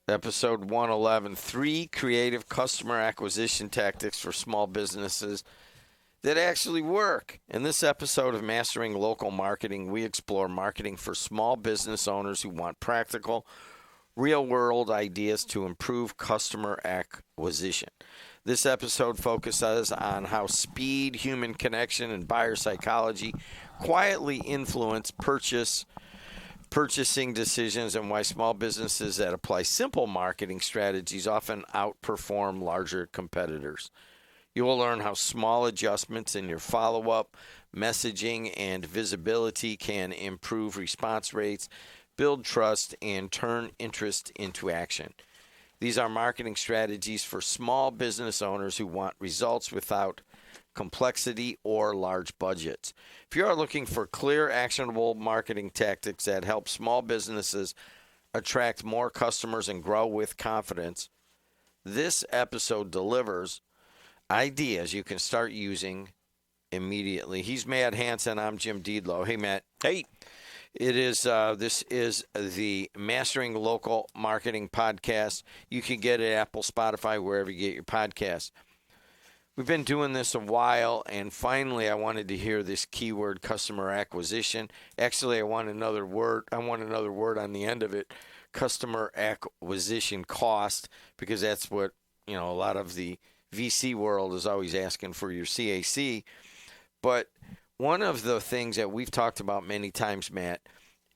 Episode 111, 3 creative customer acquisition tactics for small businesses that actually work. In this episode of Mastering Local Marketing, we explore marketing for small business owners who want practical, real-world ideas to improve customer acquisition. This episode focuses on how speed, human connection, and buyer psychology quietly influence purchasing decisions, and why small businesses that apply simple marketing strategies often outperform larger competitors. You will learn how small adjustments in your follow-up, messaging, and visibility can improve response rates, build trust, and turn interest into action. These are marketing strategies for small business owners who want results without complexity or large budgets. If you are looking for clear, actionable marketing tactics that help small businesses attract more customers and grow with confidence, this episode delivers ideas you can start using immediately. He's Matt Hansen. I'm Jim Deedlow. Hey, Matt. Hey. This is the Mastering Local Marketing podcast. You can get it at Apple, Spotify, wherever you get your podcasts. We've been doing this a while, and finally I wanted to hear this keyword, customer acquisition. Actually, I want another word on the end of it, customer acquisition cost, because that's what, a lot of the VC world is always asking for, your CAC. But one of the things that we've talked about many times, Matt,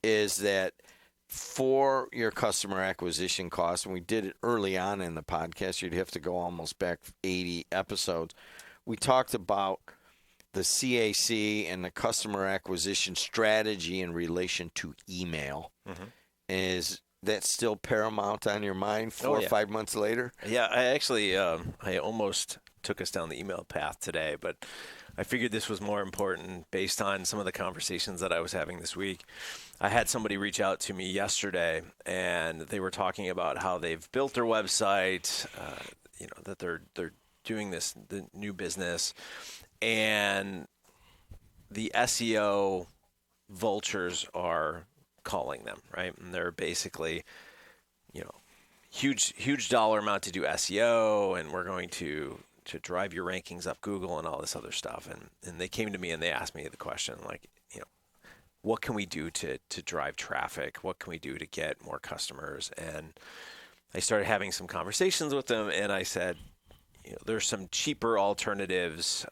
is that for your customer acquisition costs, and we did it early on in the podcast, you'd have to go almost back 80 episodes. We talked about the CAC and the customer acquisition strategy in relation to email. Mm-hmm. Is that still paramount on your mind 4 or 5 months later? Yeah, I actually, I almost took us down the email path today, but I figured this was more important based on some of the conversations that I was having this week. I had somebody reach out to me yesterday, and they were talking about how they've built their website, that they're doing the new business, and the SEO vultures are calling them, right? And they're basically, huge dollar amount to do SEO, and we're going to drive your rankings up Google and all this other stuff. And they came to me and they asked me the question, like, what can we do to drive traffic? What can we do to get more customers? And I started having some conversations with them, and I said, there's some cheaper alternatives.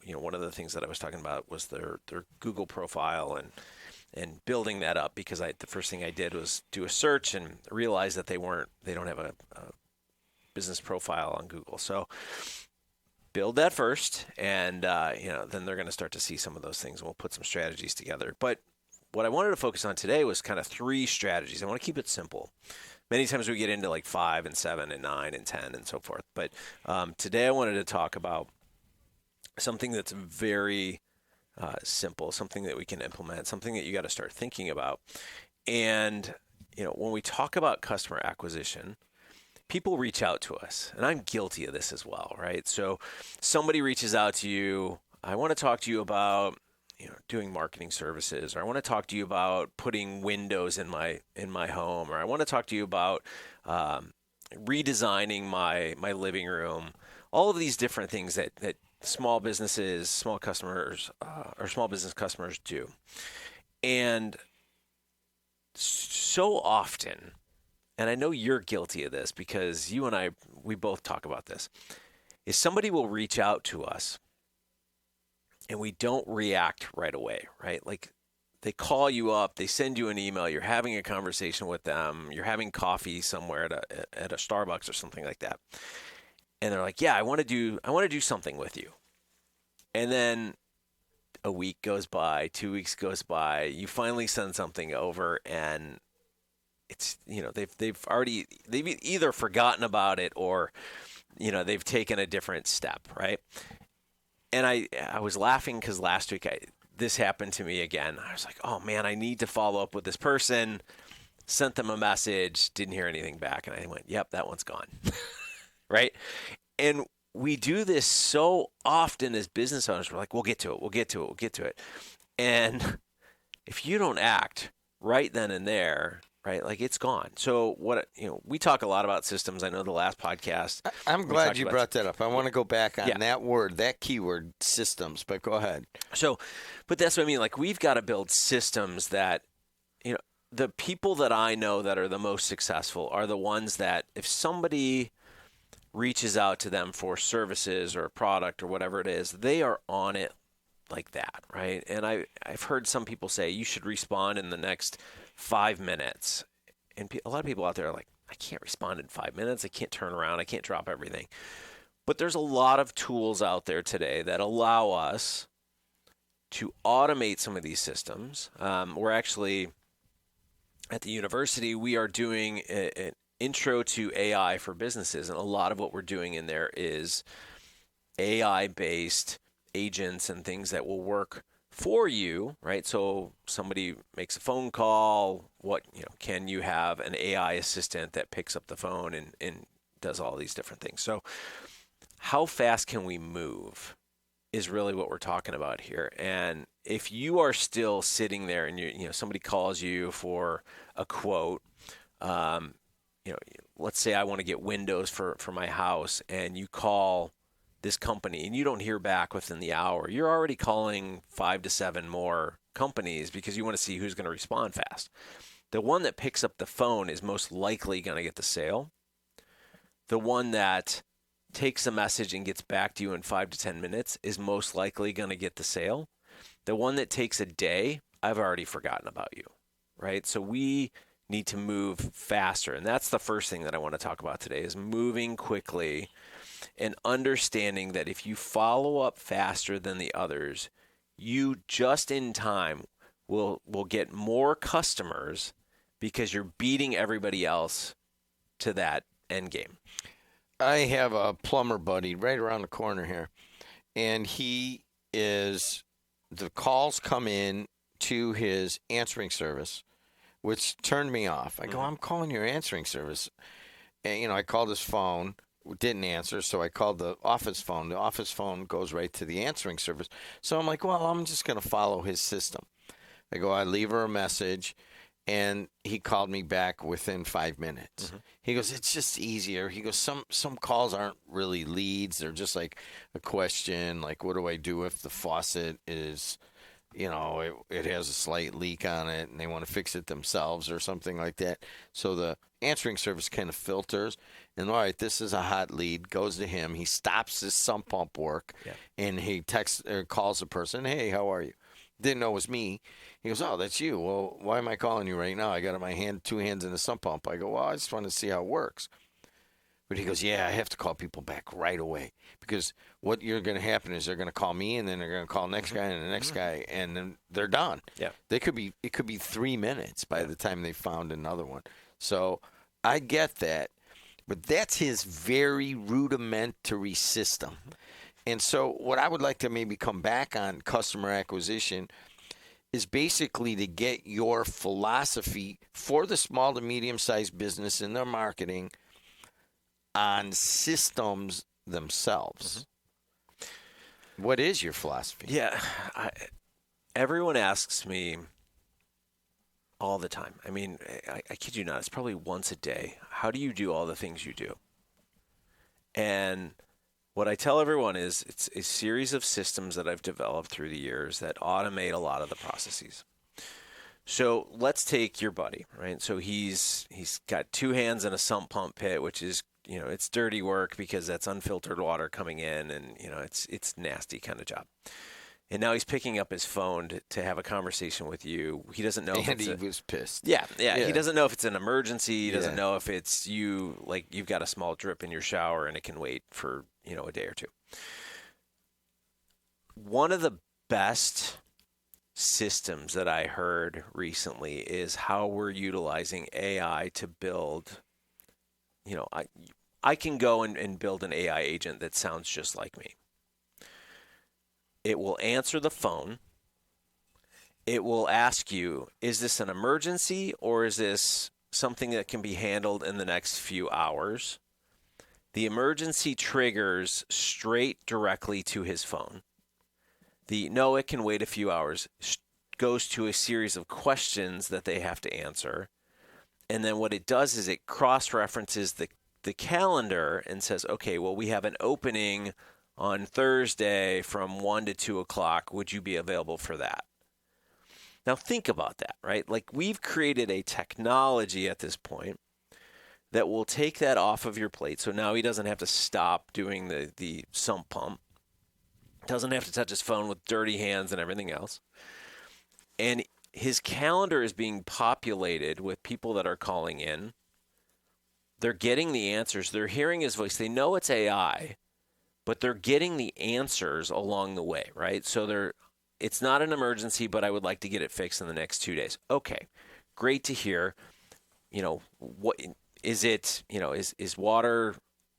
One of the things that I was talking about was their Google profile and building that up, because the first thing I did was do a search and realize that they don't have a business profile on Google. So build that first, and then they're going to start to see some of those things, and we'll put some strategies together. But what I wanted to focus on today was kind of 3 strategies. I want to keep it simple. Many times we get into like 5 and 7 and 9 and 10 and so forth. But today I wanted to talk about something that's very simple, something that we can implement, something that you got to start thinking about. And when we talk about customer acquisition, people reach out to us, and I'm guilty of this as well, right? So somebody reaches out to you, I want to talk to you about, doing marketing services, or I want to talk to you about putting windows in my home, or I want to talk to you about redesigning my living room. All of these different things that small businesses, small customers, or small business customers do. And so often, and I know you're guilty of this because you and I, we both talk about this, is somebody will reach out to us and we don't react right away, right? Like they call you up, they send you an email, you're having a conversation with them, you're having coffee somewhere at a Starbucks or something like that. And they're like, yeah, I want to do something with you. And then a week goes by, 2 weeks goes by, you finally send something over, and it's, they've either forgotten about it or, they've taken a different step, right? And I was laughing because last week this happened to me again. I was like, oh man, I need to follow up with this person. Sent them a message, didn't hear anything back, and I went, yep, that one's gone, right? And we do this so often as business owners. We're like, we'll get to it. And if you don't act right then and there, right? Like it's gone. So we talk a lot about systems. I know the last podcast. I'm glad you brought that up. I want to go back on Yeah. that word, that keyword, systems, but go ahead. So, but that's what I mean. Like we've got to build systems that, the people that I know that are the most successful are the ones that if somebody reaches out to them for services or a product or whatever it is, they are on it like that, right? And I've heard some people say you should respond in the next 5 minutes. And a lot of people out there are like, I can't respond in 5 minutes. I can't turn around. I can't drop everything. But there's a lot of tools out there today that allow us to automate some of these systems. We're actually at the university, we are doing an intro to AI for businesses. And a lot of what we're doing in there is AI-based agents and things that will work for you, right? So somebody makes a phone call, can you have an AI assistant that picks up the phone and does all these different things? So how fast can we move is really what we're talking about here. And if you are still sitting there and somebody calls you for a quote, let's say I want to get windows for my house, and you call this company and you don't hear back within the hour, you're already calling 5 to 7 more companies because you want to see who's going to respond fast. The one that picks up the phone is most likely going to get the sale. The one that takes a message and gets back to you in 5 to 10 minutes is most likely going to get the sale. The one that takes a day, I've already forgotten about you, right? So we need to move faster. And that's the first thing that I want to talk about today is moving quickly and understanding that if you follow up faster than the others, you just in time will get more customers because you're beating everybody else to that end game. I have a plumber buddy right around the corner here, and the calls come in to his answering service, which turned me off. I go, I'm calling your answering service. And, I called his phone, didn't answer, so I called the office phone. The office phone goes right to the answering service. So I'm like, well, I'm just going to follow his system. I leave her a message. And he called me back within 5 minutes. Mm-hmm. He goes, it's just easier. He goes, some calls aren't really leads. They're just like a question, like, what do I do if the faucet is, it has a slight leak on it and they want to fix it themselves or something like that. So the answering service kind of filters. And, all right, this is a hot lead, goes to him. He stops his sump pump work, and he calls the person, hey, how are you? Didn't know it was me. He goes, oh, that's you. Well, why am I calling you right now? I got two hands in the sump pump. I go, well, I just want to see how it works. But he goes, yeah, I have to call people back right away because what you're going to happen is they're going to call me and then they're going to call the next guy and the next guy, and then they're done. Yeah, it could be 3 minutes by the time they found another one. So I get that, but that's his very rudimentary system. And so what I would like to maybe come back on customer acquisition is basically to get your philosophy for the small to medium-sized business in their marketing on systems themselves. Mm-hmm. What is your philosophy? Yeah, everyone asks me all the time. I mean, I kid you not, it's probably once a day. How do you do all the things you do? And what I tell everyone is it's a series of systems that I've developed through the years that automate a lot of the processes. So let's take your buddy, right? So he's got 2 hands in a sump pump pit, which is, it's dirty work because that's unfiltered water coming in and, it's nasty kind of job. And now he's picking up his phone to have a conversation with you. He doesn't know. And he was pissed. Yeah. He doesn't know if it's an emergency. He doesn't know if it's you, like you've got a small drip in your shower and it can wait for, a day or two. One of the best systems that I heard recently is how we're utilizing AI to build, I can go and build an AI agent that sounds just like me. It will answer the phone. It will ask you, is this an emergency or is this something that can be handled in the next few hours? The emergency triggers straight directly to his phone. No, it can wait a few hours, goes to a series of questions that they have to answer. And then what it does is it cross-references the calendar and says, okay, well, we have an opening on Thursday from 1 to 2 o'clock. Would you be available for that? Now think about that, right? Like, we've created a technology at this point that will take that off of your plate. So now he doesn't have to stop doing the sump pump, doesn't have to touch his phone with dirty hands and everything else. And his calendar is being populated with people that are calling in. They're getting the answers. They're hearing his voice. They know it's AI, but they're getting the answers along the way, right? So it's not an emergency, but I would like to get it fixed in the next 2 days. Okay, great to hear. What is it? Is water?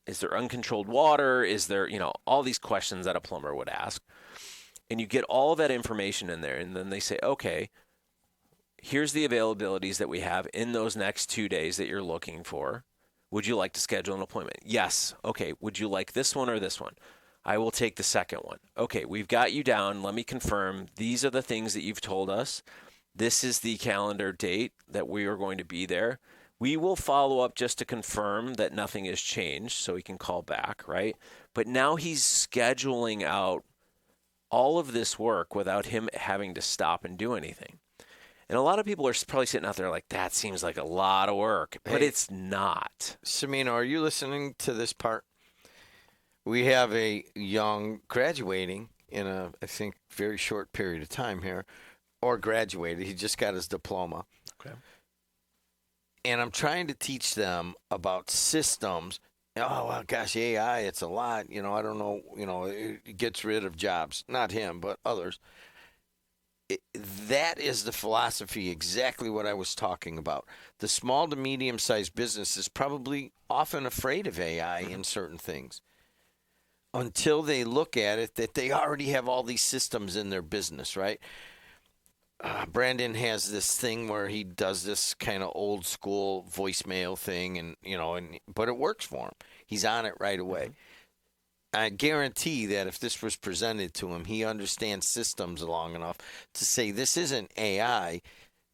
Is there uncontrolled water? Is there, all these questions that a plumber would ask. And you get all of that information in there, and then they say, okay, here's the availabilities that we have in those next 2 days that you're looking for. Would you like to schedule an appointment? Yes. Okay. Would you like this one or this one? I will take the second one. Okay, we've got you down. Let me confirm. These are the things that you've told us. This is the calendar date that we are going to be there. We will follow up just to confirm that nothing has changed so he can call back, right? But now he's scheduling out all of this work without him having to stop and do anything. And a lot of people are probably sitting out there like, that seems like a lot of work, but it's not. Samino, are you listening to this part? We have a young graduating in a, I think, very short period of time here, or graduated. He just got his diploma. Okay. And I'm trying to teach them about systems. Oh, well, gosh, AI, it's a lot. I don't know. It gets rid of jobs. Not him, but others. That is the philosophy, exactly what I was talking about. The small to medium-sized business is probably often afraid of AI in certain things until they look at it that they already have all these systems in their business, right? Brandon has this thing where he does this kind of old school voicemail thing, but it works for him. He's on it right away. Mm-hmm. I guarantee that if this was presented to him, he understands systems long enough to say this isn't AI,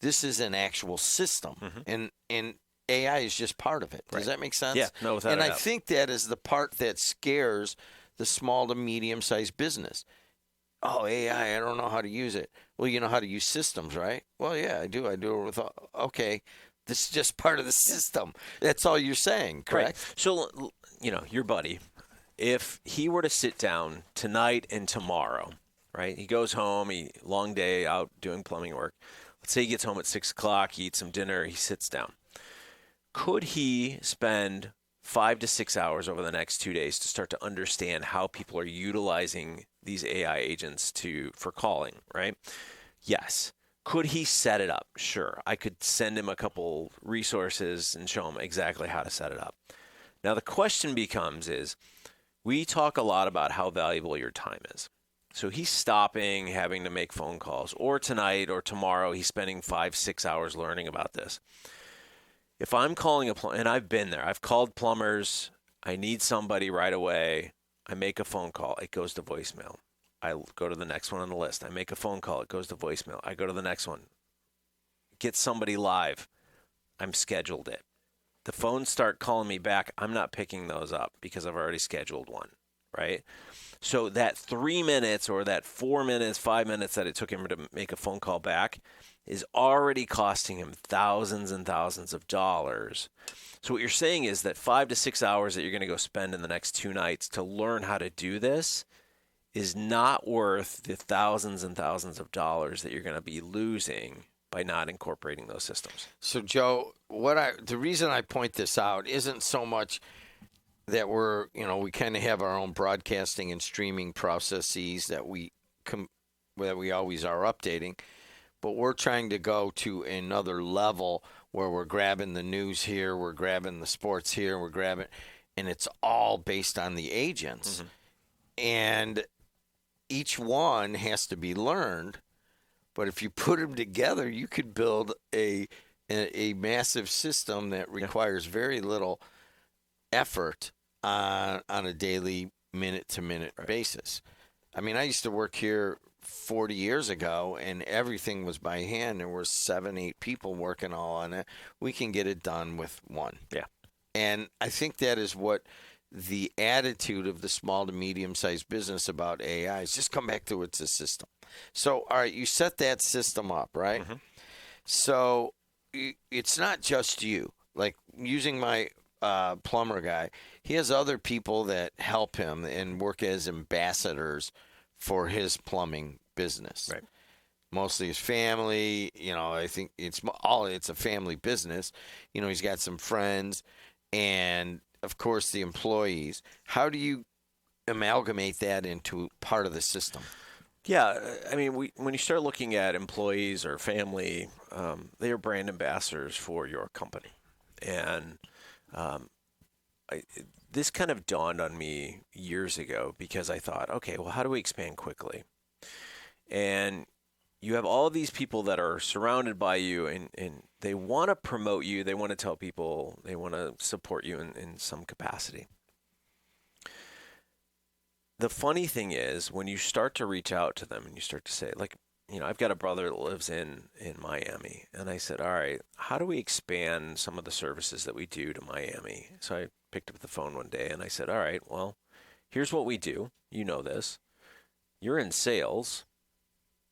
this is an actual system, and AI is just part of it. Does that make sense? Yeah, no, without a doubt. I think that is the part that scares the small to medium-sized business. Oh, AI, I don't know how to use it. Well, you know how to use systems, right? Well, yeah, I do. I do it with, okay, this is just part of the system. That's all you're saying, correct? Right. So, your buddy, if he were to sit down tonight and tomorrow, right? He goes home, long day out doing plumbing work. Let's say he gets home at 6 o'clock, he eats some dinner, he sits down. Could he spend 5 to 6 hours over the next 2 days to start to understand how people are utilizing these AI agents for calling, right? Yes. Could he set it up? Sure. I could send him a couple resources and show him exactly how to set it up. Now the question becomes we talk a lot about how valuable your time is. So he's stopping, having to make phone calls, or tonight or tomorrow he's spending 5-6 hours learning about this. If I'm calling a plumber, and I've been there, I've called plumbers, I need somebody right away, I make a phone call, it goes to voicemail. I go to the next one on the list. I make a phone call, it goes to voicemail. I go to the next one. Get somebody live. I'm scheduled it. The phones start calling me back. I'm not picking those up because I've already scheduled one, right? So that 3 minutes or that 4 minutes, 5 minutes that it took him to make a phone call back is already costing him thousands and thousands of dollars. So what you're saying is that 5 to 6 hours that you're going to go spend in the next 2 nights to learn how to do this is not worth the thousands and thousands of dollars that you're going to be losing by not incorporating those systems. So, Joe, the reason I point this out isn't so much that we kind of have our own broadcasting and streaming processes that we always are updating, but we're trying to go to another level where we're grabbing the news here, we're grabbing the sports here, and it's all based on the agents. Mm-hmm. And each one has to be learned. But if you put them together, you could build a massive system that requires very little effort on a daily minute-to-minute basis. I mean, I used to work here 40 years ago and everything was by hand. There were 7, 8 people working all on it. We can get it done with one. Yeah. And I think that is what the attitude of the small to medium-sized business about AI is. Just come back to it's a system. So, all right, you set that system up, right? Mm-hmm. So it's not just you. Like using my plumber guy, he has other people that help him and work as ambassadors for his plumbing business. Right. Mostly his family. I think it's a family business. He's got some friends and, of course, the employees. How do you amalgamate that into part of the system? Yeah, I mean, when you start looking at employees or family, they are brand ambassadors for your company. And this kind of dawned on me years ago because I thought, okay, well, how do we expand quickly? And you have all these people that are surrounded by you, and they want to promote you. They want to tell people, they want to support you in some capacity. The funny thing is when you start to reach out to them and you start to say, like, I've got a brother that lives in Miami. And I said, all right, how do we expand some of the services that we do to Miami? So I picked up the phone one day and I said, all right, well, here's what we do. You know this. You're in sales.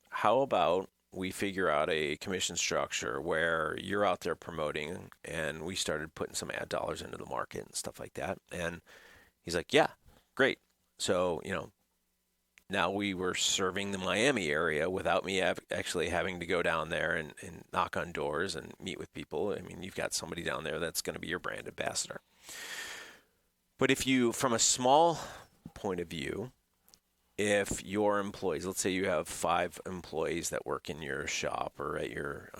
How about we figure out a commission structure where you're out there promoting, and we started putting some ad dollars into the market and stuff like that. And he's like, yeah, great. So, now we were serving the Miami area without me actually having to go down there and knock on doors and meet with people. I mean, you've got somebody down there that's going to be your brand ambassador. But if you, from a small point of view, if your employees, let's say you have 5 employees that work in your shop or at your,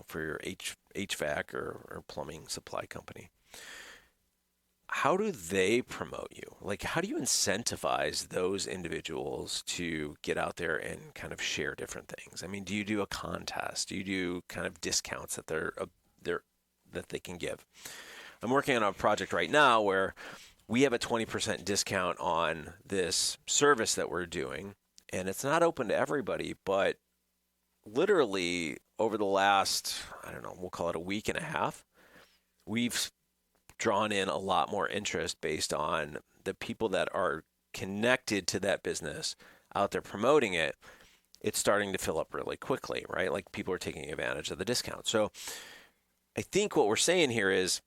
for your HVAC or plumbing supply company, how do they promote you? Like, how do you incentivize those individuals to get out there and kind of share different things? I mean, do you do a contest? Do you do kind of discounts that that they can give? I'm working on a project right now where we have a 20% discount on this service that we're doing, and it's not open to everybody, but literally over the last, I don't know, we'll call it a week and a half, we've drawn in a lot more interest based on the people that are connected to that business out there promoting it. It's starting to fill up really quickly, right? Like people are taking advantage of the discount. So I think what we're saying here is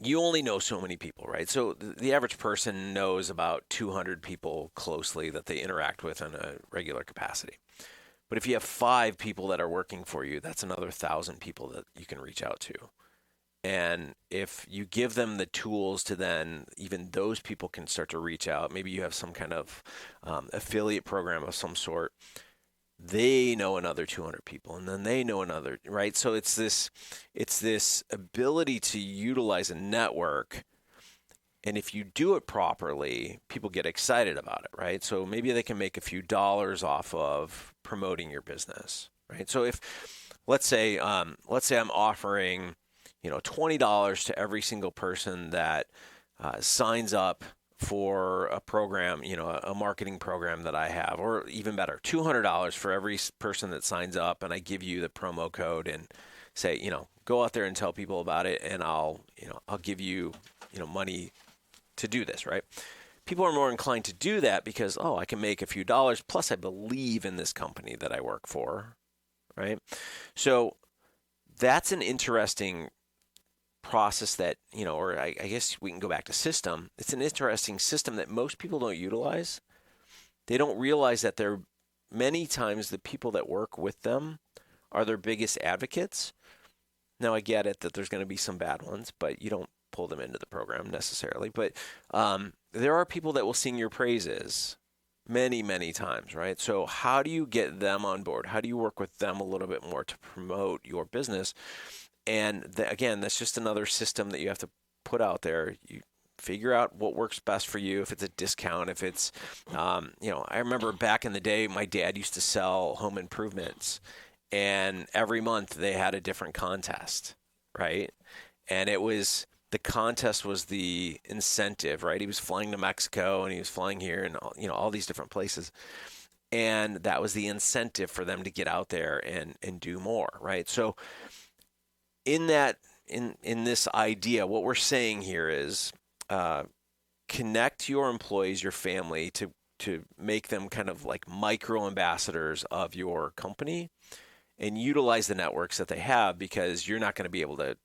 you only know so many people, right? So the average person knows about 200 people closely that they interact with in a regular capacity. But if you have 5 people that are working for you, that's another 1,000 people that you can reach out to. And if you give them the tools to then, even those people can start to reach out. Maybe you have some kind of affiliate program of some sort. They know another 200 people, and then they know another, right? So it's this ability to utilize a network. And if you do it properly, people get excited about it, right? So maybe they can make a few dollars off of promoting your business, right? So if, let's say I'm offering $20 to every single person that signs up for a program, a marketing program that I have, or even better, $200 for every person that signs up, and I give you the promo code and say, go out there and tell people about it, and I'll give you, money to do this, right? People are more inclined to do that because, I can make a few dollars, plus I believe in this company that I work for, right? So that's an interesting process that, or I guess we can go back to system. It's an interesting system that most people don't utilize. They don't realize that they're many times the people that work with them are their biggest advocates. Now, I get it that there's going to be some bad ones, but you don't pull them into the program necessarily. But there are people that will sing your praises many, many times, right? So how do you get them on board? How do you work with them a little bit more to promote your business? And again, that's just another system that you have to put out there. You figure out what works best for you. If it's a discount, if it's, I remember back in the day, my dad used to sell home improvements, and every month they had a different contest, right? And the contest was the incentive, right? He was flying to Mexico and he was flying here and all these different places. And that was the incentive for them to get out there and do more, right? So in this idea, what we're saying here is connect your employees, your family, to make them kind of like micro ambassadors of your company, and utilize the networks that they have, because you're not going to be able to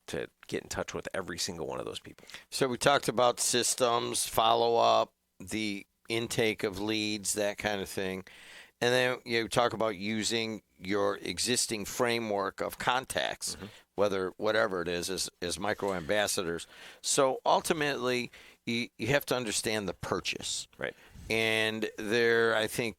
get in touch with every single one of those people. So we talked about systems, follow-up, the intake of leads, that kind of thing. And then you talk about using your existing framework of contacts, whatever it is, as micro ambassadors. So ultimately, you have to understand the purchase. Right. And there, I think,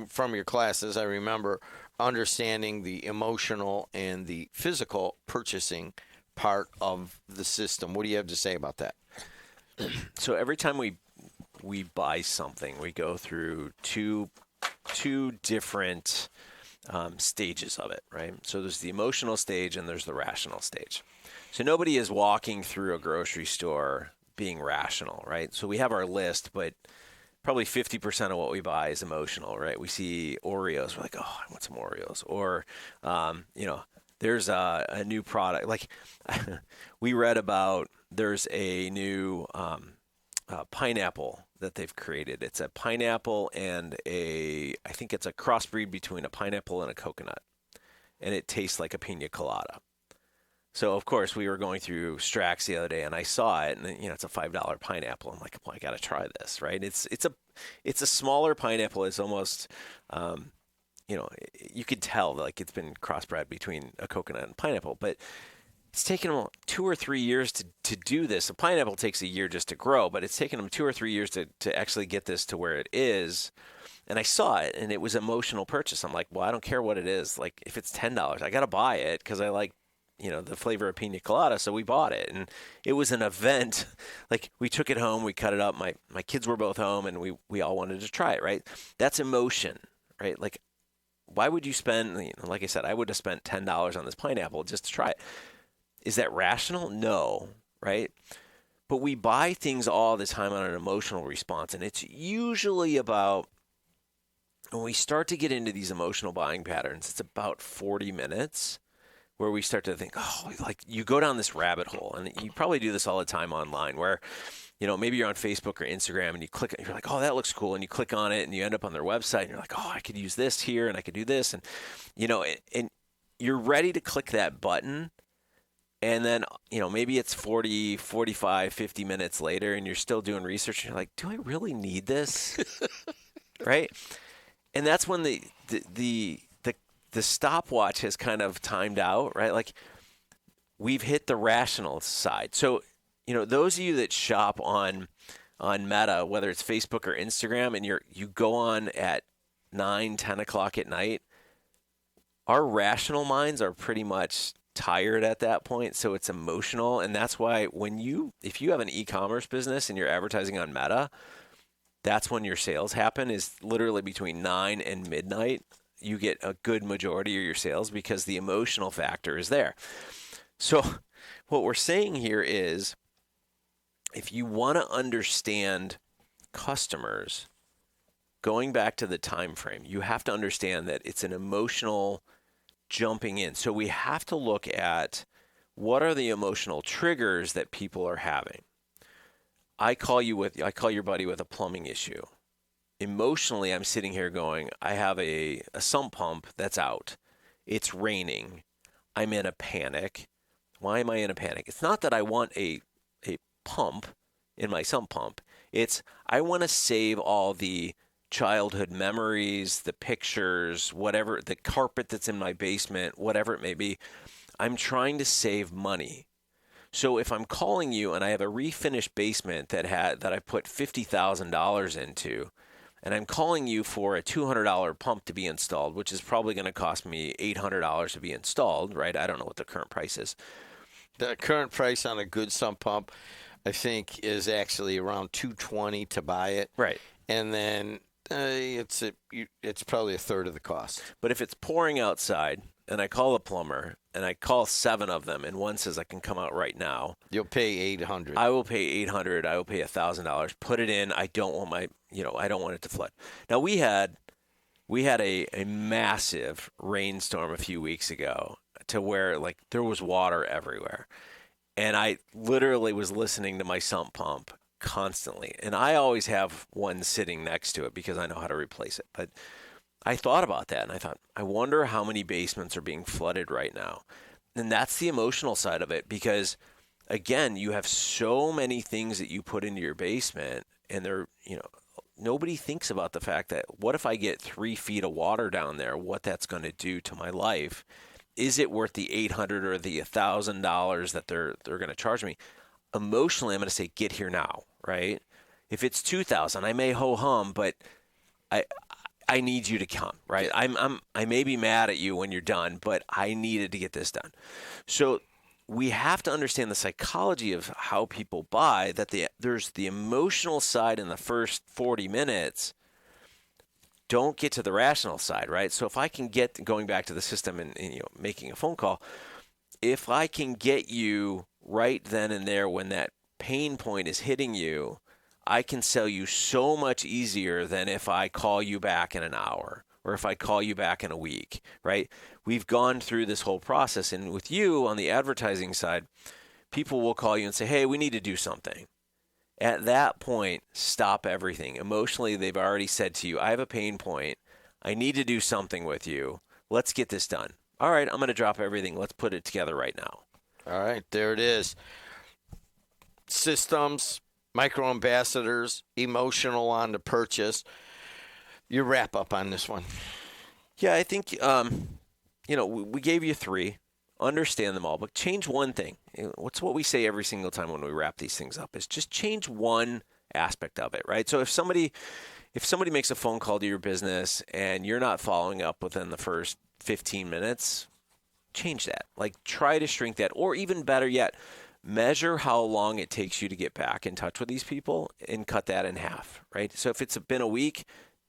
from your classes, I remember understanding the emotional and the physical purchasing part of the system. What do you have to say about that? So every time we buy something, we go through two different stages of it, right? So there's the emotional stage and there's the rational stage. So nobody is walking through a grocery store being rational, right? So we have our list, but probably 50% of what we buy is emotional, right? We see Oreos, we're like, oh, I want some Oreos. Or, there's a new product. Like we read about, there's a new pineapple that they've created. It's a pineapple and I think it's a crossbreed between a pineapple and a coconut. And it tastes like a pina colada. So, of course, we were going through Strax the other day, and I saw it, and it's a $5 pineapple. I'm like, well, I got to try this, right? It's a smaller pineapple. It's almost, you could tell like it's been crossbred between a coconut and pineapple, but it's taken them 2 or 3 years to do this. A pineapple takes a year just to grow, but it's taken them 2 or 3 years to actually get this to where it is. And I saw it, and it was emotional purchase. I'm like, well, I don't care what it is. Like, if it's $10, I got to buy it because I like the flavor of pina colada, so we bought it. And it was an event. Like, we took it home, we cut it up. My kids were both home, and we all wanted to try it, right? That's emotion, right? Like, why would you spend, like I said, I would have spent $10 on this pineapple just to try it. Is that rational? No, right? But we buy things all the time on an emotional response, and it's usually about, when we start to get into these emotional buying patterns, it's about 40 minutes where we start to think, oh, like you go down this rabbit hole, and you probably do this all the time online where, maybe you're on Facebook or Instagram and you click, and you're like, oh, that looks cool. And you click on it and you end up on their website and you're like, oh, I could use this here and I could do this. And, and you're ready to click that button. And then, maybe it's 40, 45, 50 minutes later and you're still doing research and you're like, do I really need this? Right? And that's when the stopwatch has kind of timed out, right? Like, we've hit the rational side. So, those of you that shop on Meta, whether it's Facebook or Instagram, and you go on at 9, 10 o'clock at night, our rational minds are pretty much tired at that point. So it's emotional. And that's why if you have an e-commerce business and you're advertising on Meta, that's when your sales happen, is literally between 9 and midnight. You get a good majority of your sales because the emotional factor is there. So what we're saying here is, if you want to understand customers, going back to the time frame, you have to understand that it's an emotional jumping in. So we have to look at, what are the emotional triggers that people are having. I call your buddy with a plumbing issue. Emotionally, I'm sitting here going, I have a sump pump that's out. It's raining. I'm in a panic. Why am I in a panic? It's not that I want a pump in my sump pump. It's, I want to save all the childhood memories, the pictures, whatever, the carpet that's in my basement, whatever it may be. I'm trying to save money. So if I'm calling you and I have a refinished basement that I put $50,000 into, and I'm calling you for a $200 pump to be installed, which is probably going to cost me $800 to be installed, right? I don't know what the current price is. The current price on a good sump pump, I think, is actually around $220 to buy it. Right. And then it's probably a third of the cost. But if it's pouring outside and I call a plumber and I call 7 of them and one says I can come out right now, you'll pay $800. I will pay $800. I will pay $1,000. Put it in. I don't want I don't want it to flood. Now we had We had a massive rainstorm a few weeks ago to where like there was water everywhere. And I literally was listening to my sump pump constantly. And I always have one sitting next to it because I know how to replace it. But I thought about that and I thought, I wonder how many basements are being flooded right now. And that's the emotional side of it because, again, you have so many things that you put into your basement and they're, nobody thinks about the fact that what if I get 3 feet of water down there, what that's going to do to my life. Is it worth the $800 or the $1,000 that they're going to charge me? Emotionally, I'm going to say, get here now, right? If it's $2,000, I may ho hum, but I need you to come, right? I may be mad at you when you're done, but I needed to get this done. So we have to understand the psychology of how people buy. That there's the emotional side in the first 40 minutes. Don't get to the rational side, right? So if I can get going back to the system and making a phone call, if I can get you right then and there when that pain point is hitting you, I can sell you so much easier than if I call you back in an hour or if I call you back in a week, right? We've gone through this whole process, and with you on the advertising side, people will call you and say, "Hey, we need to do something." At that point, stop everything. Emotionally, they've already said to you, I have a pain point. I need to do something with you. Let's get this done. All right, I'm going to drop everything. Let's put it together right now. All right, there it is. Systems, micro ambassadors, emotional on the purchase. Your wrap up on this one. Yeah, I think, we gave you 3. Understand them all, but change one thing. What's what we say every single time when we wrap these things up is just change one aspect of it, right? So if somebody makes a phone call to your business and you're not following up within the first 15 minutes, change that. Like try to shrink that, or even better yet, measure how long it takes you to get back in touch with these people and cut that in half, right? So if it's been a week,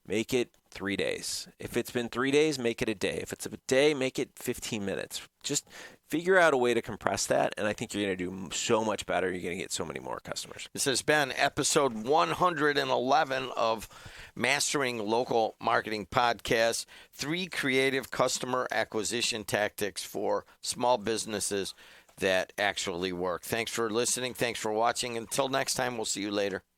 make it 3 days. If it's been 3 days, make it a day. If it's a day, make it 15 minutes. Just figure out a way to compress that, and I think you're going to do so much better. You're going to get so many more customers. This has been episode 111 of Mastering Local Marketing Podcast. 3 creative customer acquisition tactics for small businesses that actually work. Thanks for listening. Thanks for watching. Until next time, we'll see you later.